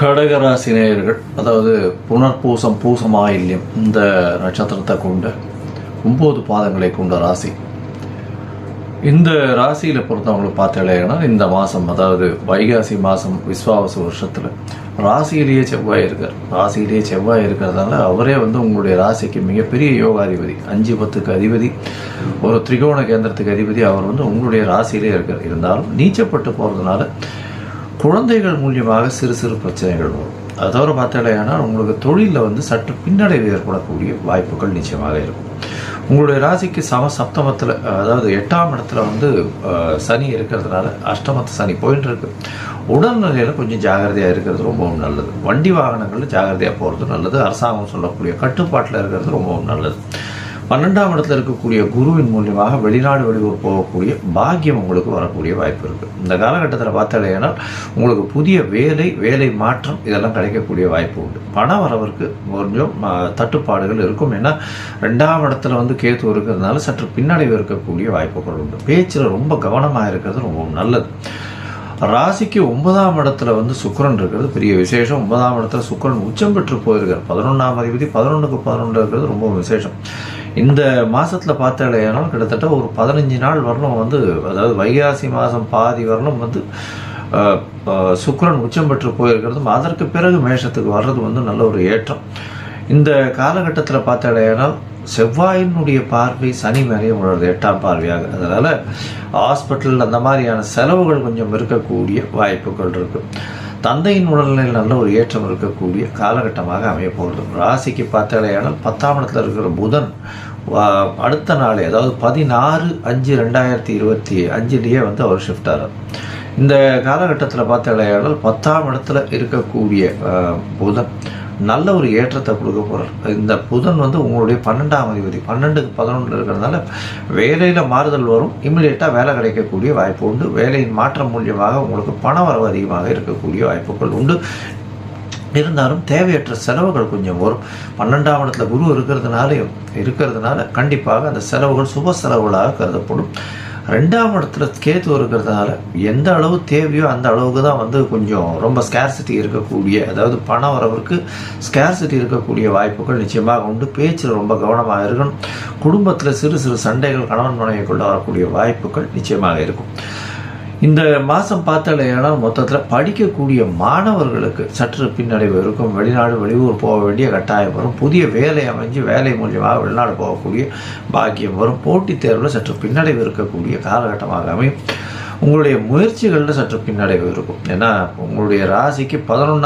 கடகராசி நேயர்கள், அதாவது புனர்பூசம் பூசமாயில்யம் இந்த நட்சத்திரத்தை கொண்ட 9 பாதங்களை கொண்ட ராசி. இந்த ராசியில் பொறுத்தவங்களை பார்த்தாலேனா இந்த மாதம், அதாவது வைகாசி மாதம் விஸ்வாவசு வருஷத்தில் ராசியிலேயே செவ்வாய் இருக்கிறதால அவரே உங்களுடைய ராசிக்கு மிகப்பெரிய யோகாதிபதி, 5-10க்கு அதிபதி, ஒரு திரிகோண கேந்திரத்துக்கு அதிபதி. அவர் உங்களுடைய ராசியிலே இருக்கார். இருந்தாலும் நீச்சப்பட்டு போகிறதுனால குழந்தைகள் மூலியமாக சிறு சிறு பிரச்சனைகள் வரும். அதை தவிர பார்த்தாலேனா உங்களுக்கு தொழிலில் சற்று பின்னடைவு ஏற்படக்கூடிய வாய்ப்புகள் நிச்சயமாக இருக்கும். உங்களுடைய ராசிக்கு சப்தமத்தில், அதாவது 8ஆம் இடத்துல சனி இருக்கிறதுனால, அஷ்டமத்து சனி போயிட்டு இருக்கு. உடல்நிலையில் கொஞ்சம் ஜாகிரதையாக இருக்கிறது ரொம்பவும் நல்லது. வண்டி வாகனங்களில் ஜாகிரதையாக போகிறது நல்லது. அரசாங்கம் சொல்லக்கூடிய கட்டுப்பாட்டில் இருக்கிறது ரொம்பவும் நல்லது. 12ஆம் இடத்துல இருக்கக்கூடிய குருவின் மூலியமாக வெளிநாடு வெளியூர் போகக்கூடிய பாக்கியம் உங்களுக்கு வரக்கூடிய வாய்ப்பு இருக்குது. இந்த காலகட்டத்தில் பார்த்தாலேனா உங்களுக்கு புதிய வேலை மாற்றம் இதெல்லாம் கிடைக்கக்கூடிய வாய்ப்பு உண்டு. பண வரவிற்கு கொஞ்சம் தட்டுப்பாடுகள் இருக்கும். ஏன்னா 2ஆம் இடத்துல கேத்து இருக்கிறதுனால சற்று பின்னடைவு இருக்கக்கூடிய வாய்ப்புகள் உண்டு. பேச்சில் ரொம்ப கவனமாக இருக்கிறது ரொம்பவும் நல்லது. ராசிக்கு 9ஆம் இடத்துல சுக்கிரன் இருக்கிறது பெரிய விசேஷம். 9ஆம் இடத்துல சுக்கிரன் உச்சம் பெற்று போயிருக்கார். 11ஆம் அதிபதி 11க்கு 11 இருக்கிறது ரொம்ப விசேஷம். இந்த மாதத்தில் பார்த்தாலேனா கிட்டத்தட்ட ஒரு 15 நாள் வரணும் அதாவது வைகாசி மாதம் பாதி வரணும் சுக்கிரன் உச்சம் பெற்று போயிருக்கிறதும், அதற்கு பிறகு மேஷத்துக்கு வர்றது நல்ல ஒரு ஏற்றம். இந்த காலகட்டத்தில் பார்த்தாலேனா செவ்வாயினுடைய பார்வை சனி மேலே உங்களோட 8ஆம் பார்வையாக, அதனால் ஹாஸ்பிட்டல் அந்த மாதிரியான செலவுகள் கொஞ்சம் இருக்கக்கூடிய வாய்ப்புகள் இருக்குது. தந்தையின் உடல்நிலையில் நல்ல ஒரு ஏற்றம் இருக்கக்கூடிய காலகட்டமாக அமைய போகிறது. ராசிக்கு பார்த்தாலேயானால் 10ஆம் இடத்துல இருக்கிற புதன் அடுத்த நாளே, அதாவது 16/5/2025 அவர் ஷிஃப்ட் ஆகிறார். இந்த காலகட்டத்தில் பார்த்தாலேயானால் 10ஆம் இடத்துல இருக்கக்கூடிய புதன் நல்ல ஒரு ஏற்றத்தை கொடுக்க போகிறார். இந்த புதன் உங்களுடைய 12ஆம் அதிபதி, 12க்கு 11 இருக்கிறதுனால வேலையில் மாறுதல் வரும். இம்மிடியேட்டாக வேலை கிடைக்கக்கூடிய வாய்ப்பு உண்டு. வேலையின் மாற்றம் மூலியமாக உங்களுக்கு பண வரவு அதிகமாக இருக்கக்கூடிய வாய்ப்புகள் உண்டு. இருந்தாலும் தேவையற்ற செலவுகள் கொஞ்சம் வரும். 12ஆம் இடத்துல குரு இருக்கிறதுனால கண்டிப்பாக அந்த செலவுகள் சுப செலவுகளாக கருதப்படும். 2ஆம் இடத்துல கேத்து இருக்கிறதுனால எந்த அளவு தேவையோ அந்த அளவுக்கு தான் கொஞ்சம் ரொம்ப ஸ்கேர்சிட்டி இருக்கக்கூடிய, அதாவது பண வரவிற்கு ஸ்கேர்சிட்டி இருக்கக்கூடிய வாய்ப்புகள் நிச்சயமாக உண்டு. பேச்சில் ரொம்ப கவனமாக இருக்கணும். குடும்பத்தில் சிறு சிறு சண்டைகள் கணவன் மனைவிக்குள்ள வரக்கூடிய வாய்ப்புகள் நிச்சயமாக இருக்கும். இந்த மாதம் பார்த்தாலேனா மொத்தத்தில் படிக்கக்கூடிய மாணவர்களுக்கு சற்று பின்னடைவு இருக்கும். வெளிநாடு வெளியூர் போக வேண்டிய கட்டாயம் வரும். புதிய வேலை அமைஞ்சு வேலை மூலியமாக வெளிநாடு போகக்கூடிய பாக்கியம் வரும். போட்டித் தேர்வில் சற்று பின்னடைவு இருக்கக்கூடிய காலகட்டமாக அமையும். உங்களுடைய முயற்சிகளில் சற்று பின்னடைவு இருக்கும். ஏன்னா உங்களுடைய ராசிக்கு 11ஆம்